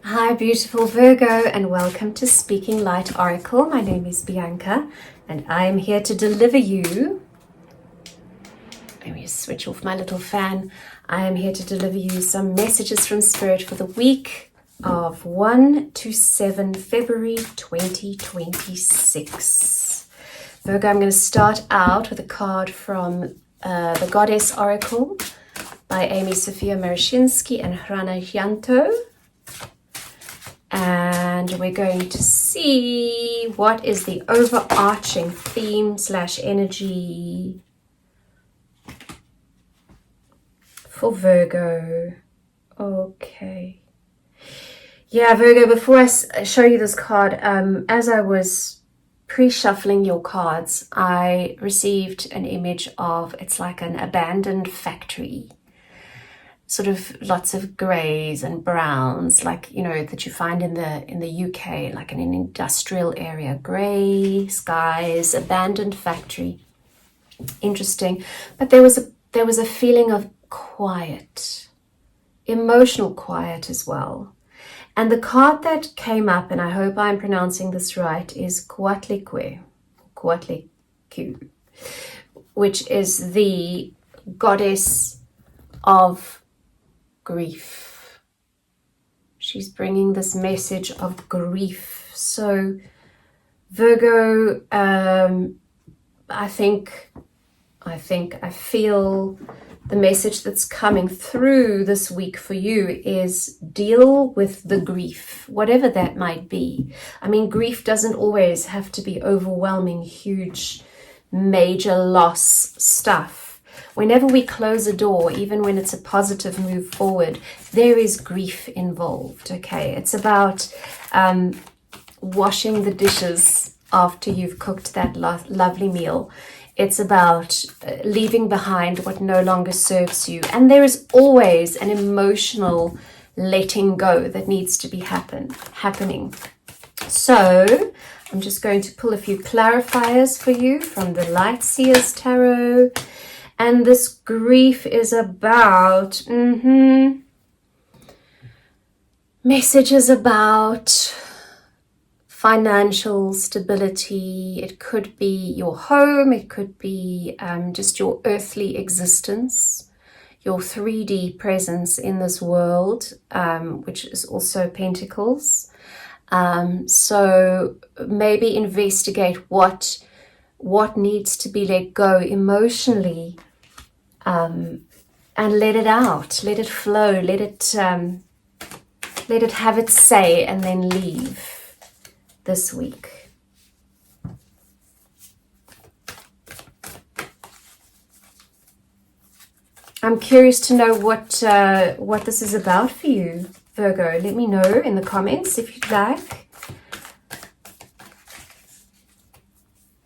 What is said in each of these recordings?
Hi, beautiful Virgo, and welcome to Speaking Light Oracle. My name is Bianca, and I am here to deliver you. Let me just switch off my little fan. I am here to deliver you some messages from Spirit for the week of 1 to 7 February 2026. Virgo, I'm going to start out with a card from the Goddess Oracle by Amy Sophia Marashinsky and Hrana Hyanto. And we're going to see what is the overarching theme / energy for Virgo. Okay. Yeah, Virgo, before I show you this card, as I was pre-shuffling your cards, I received an image of, it's like an abandoned factory. Sort of lots of greys and browns, like, you know, that you find in the UK, like in an industrial area. Grey skies, abandoned factory. Interesting. But there was a feeling of quiet, emotional quiet as well. And the card that came up, and I hope I'm pronouncing this right, is Coatlicue, which is the goddess of grief. She's bringing this message of grief. So Virgo, I feel the message that's coming through this week for you is deal with the grief, whatever that might be. I mean, grief doesn't always have to be overwhelming, huge, major loss stuff. Whenever we close a door, even when it's a positive move forward, there is grief involved, okay? It's about washing the dishes after you've cooked that lovely meal. It's about leaving behind what no longer serves you. And there is always an emotional letting go that needs to be happening. So I'm just going to pull a few clarifiers for you from the Light Seers Tarot. And this grief is about messages about financial stability. It could be your home. It could be just your earthly existence, your 3D presence in this world, which is also Pentacles. So maybe investigate what needs to be let go emotionally, and let it out, let it flow, let it have its say, and then leave this week. I'm curious to know what this is about for you, Virgo. Let me know in the comments if you'd like.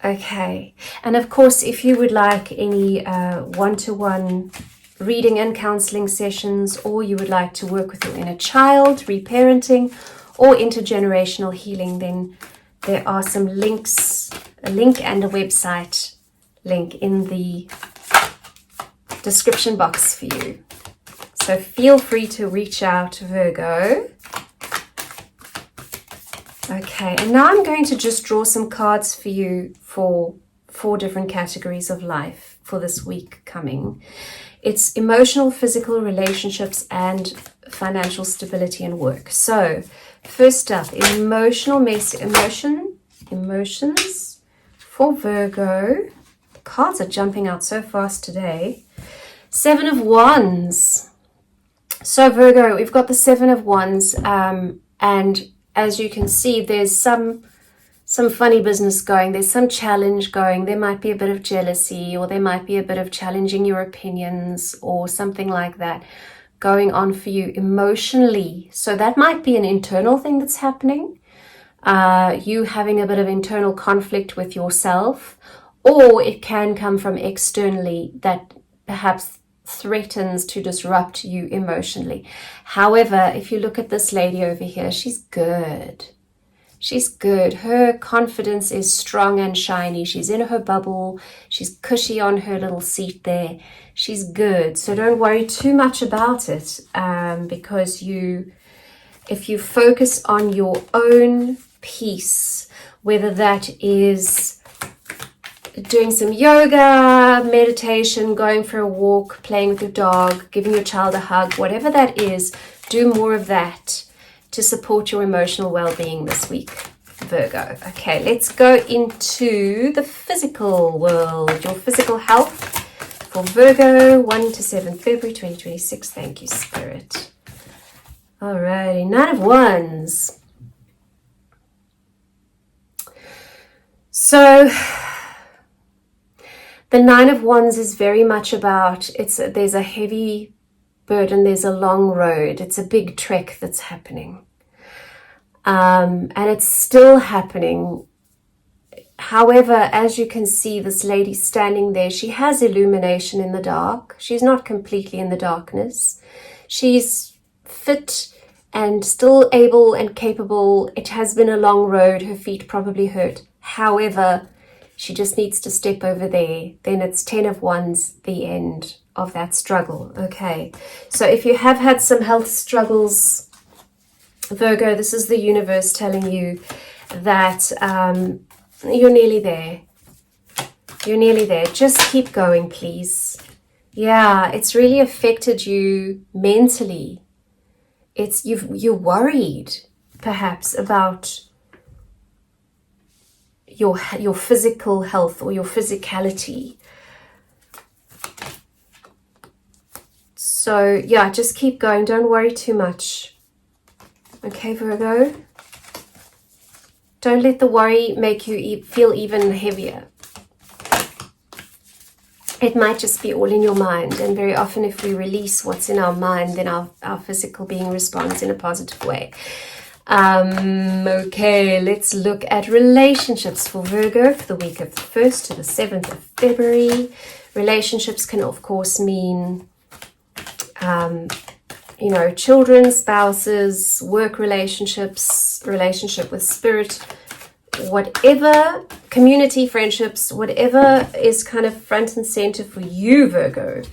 Okay, and of course, if you would like any one-to-one reading and counseling sessions, or you would like to work with your inner child, reparenting, or intergenerational healing, then there are some links, a link and a website link in the description box for you. So feel free to reach out, Virgo. Okay, and now I'm going to just draw some cards for you for 4 different categories of life for this week coming. It's emotional, physical, relationships, and financial stability and work. So, first up, emotions for Virgo. The cards are jumping out so fast today. 7 of Wands. So, Virgo, we've got the 7 of Wands, and as you can see, there's some funny business going. There's some challenge going. There might be a bit of jealousy, or there might be a bit of challenging your opinions, or something like that going on for you emotionally. So that might be an internal thing that's happening. You having a bit of internal conflict with yourself, or it can come from externally that perhaps threatens to disrupt you emotionally. However, if you look at this lady over here, she's good. She's good. Her confidence is strong and shiny. She's in her bubble. She's cushy on her little seat there. She's good. So don't worry too much about it, because if you focus on your own peace, whether that is doing some yoga, meditation, going for a walk, playing with your dog, giving your child a hug, whatever that is, do more of that to support your emotional well-being this week, Virgo. Okay, let's go into the physical world, your physical health for Virgo, 1 to 7 February 2026. Thank you, Spirit. Alrighty, Nine of Wands. So the Nine of Wands is very much about, there's a heavy burden, there's a long road, it's a big trek that's happening. And it's still happening. However, as you can see, this lady standing there, she has illumination in the dark. She's not completely in the darkness. She's fit and still able and capable. It has been a long road. Her feet probably hurt. However, she just needs to step over there. Then it's 10 of Wands, the end of that struggle. Okay, so if you have had some health struggles, Virgo, this is the universe telling you that you're nearly there. You're nearly there. Just keep going, please. Yeah, it's really affected you mentally. You're worried, perhaps, about your physical health or your physicality. So yeah, just keep going. Don't worry too much. Okay, Virgo? Don't let the worry make you feel even heavier. It might just be all in your mind. And very often if we release what's in our mind, then our physical being responds in a positive way. Okay, let's look at relationships for Virgo for the week of the 1st to the 7th of February. Relationships can, of course, mean children, spouses, work relationships, relationship with spirit, whatever, community friendships, whatever is kind of front and center for you, Virgo,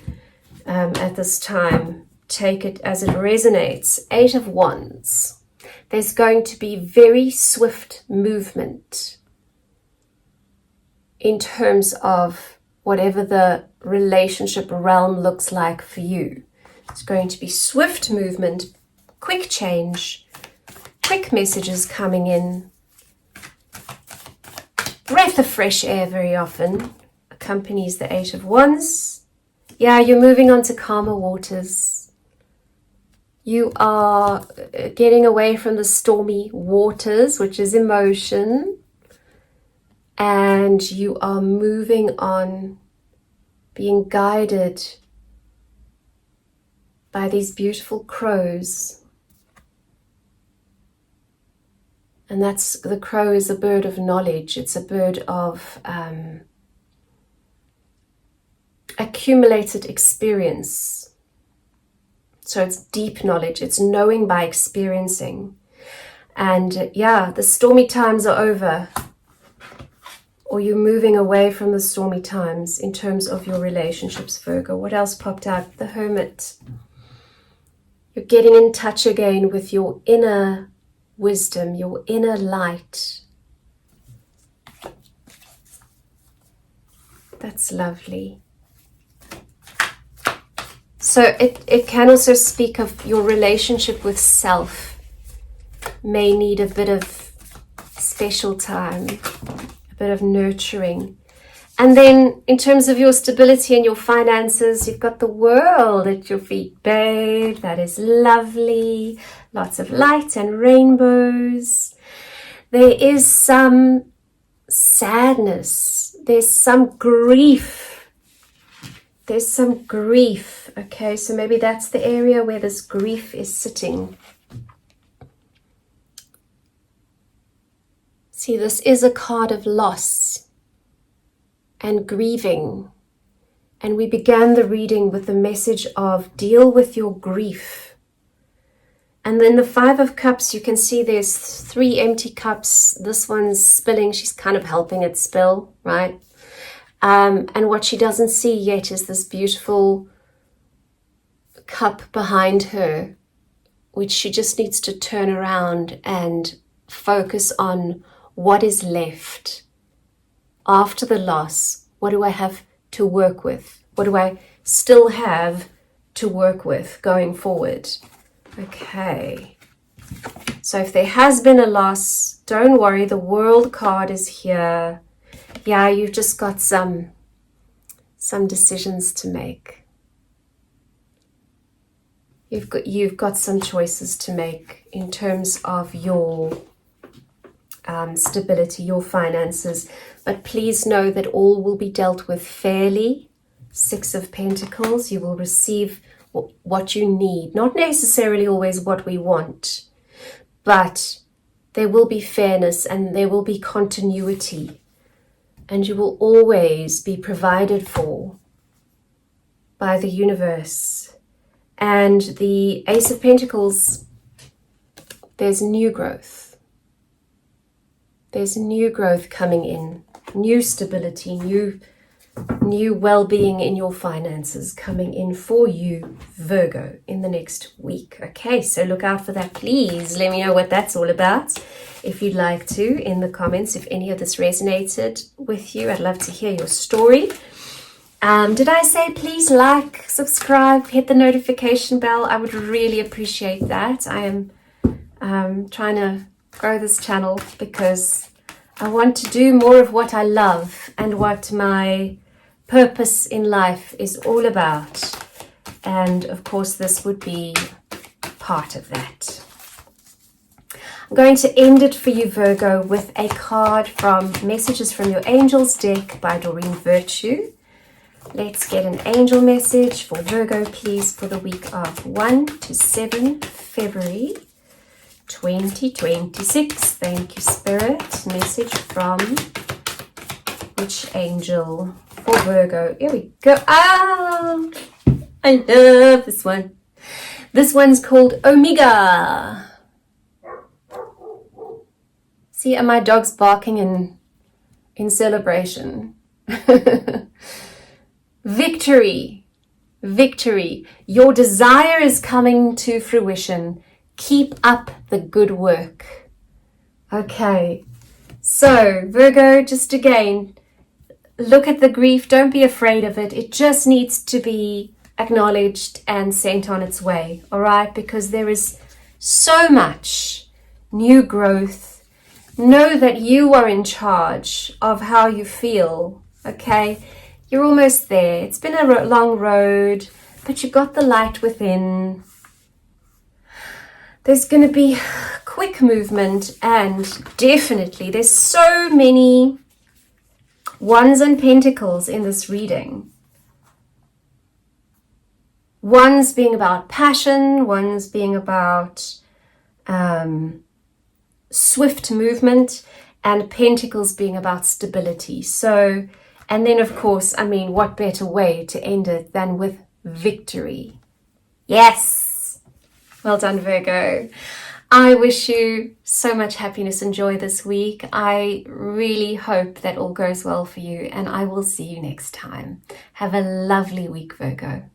at this time. Take it as it resonates. 8 of Wands. There's going to be very swift movement in terms of whatever the relationship realm looks like for you. It's going to be swift movement, quick change, quick messages coming in. Breath of fresh air very often accompanies the 8 of Wands. Yeah, you're moving on to calmer waters. You are getting away from the stormy waters, which is emotion. And you are moving on, being guided by these beautiful crows. And the crow is a bird of knowledge. It's a bird of accumulated experience. So it's deep knowledge. It's knowing by experiencing. And yeah, the stormy times are over. Or you're moving away from the stormy times in terms of your relationships, Virgo. What else popped out? The Hermit. You're getting in touch again with your inner wisdom, your inner light. That's lovely. So it can also speak of your relationship with self. May need a bit of special time, a bit of nurturing. And then in terms of your stability and your finances, you've got the world at your feet, babe. That is lovely. Lots of light and rainbows. There is some sadness. There's some grief. There's some grief. Okay, so maybe that's the area where this grief is sitting. See, this is a card of loss and grieving. And we began the reading with the message of deal with your grief. And then the 5 of Cups, you can see there's 3 empty cups. This one's spilling. She's kind of helping it spill, right? And what she doesn't see yet is this beautiful cup behind her which she just needs to turn around and focus on what is left after the loss. What do I have to work with? What do I still have to work with going forward? Okay. So if there has been a loss, don't worry, the World card is here. Yeah, you've just got some decisions to make. You've got some choices to make in terms of your stability, your finances. But please know that all will be dealt with fairly. 6 of Pentacles, you will receive what you need. Not necessarily always what we want, but there will be fairness and there will be continuity. And you will always be provided for by the universe. And the Ace of Pentacles, there's new growth. There's new growth coming in, new stability, new well-being in your finances coming in for you, Virgo, in the next week. Okay, so look out for that. Please let me know what that's all about if you'd like to in the comments. If any of this resonated with you, I'd love to hear your story. Did I say please like, subscribe, hit the notification bell? I would really appreciate that. I am trying to grow this channel because I want to do more of what I love and what my purpose in life is all about. And of course, this would be part of that. I'm going to end it for you, Virgo, with a card from Messages from Your Angels deck by Doreen Virtue. Let's get an angel message for Virgo, please, for the week of 1 to 7 February 2026. Thank you, Spirit. Message from which angel for Virgo? Here we go. Ah, I love this one. This one's called Omega. See, and my dog's barking in celebration. Victory. Victory. Your desire is coming to fruition. Keep up the good work. Okay. So, Virgo, just again, look at the grief. Don't be afraid of it. It just needs to be acknowledged and sent on its way. All right? Because there is so much new growth. Know that you are in charge of how you feel. Okay? You're almost there. It's been a long road, but you've got the light within. There's going to be quick movement, and definitely there's so many Wands and Pentacles in this reading. Wands being about passion, Wands being about swift movement, and Pentacles being about stability. So, and then, of course, I mean, what better way to end it than with victory? Yes! Well done, Virgo. I wish you so much happiness and joy this week. I really hope that all goes well for you, and I will see you next time. Have a lovely week, Virgo.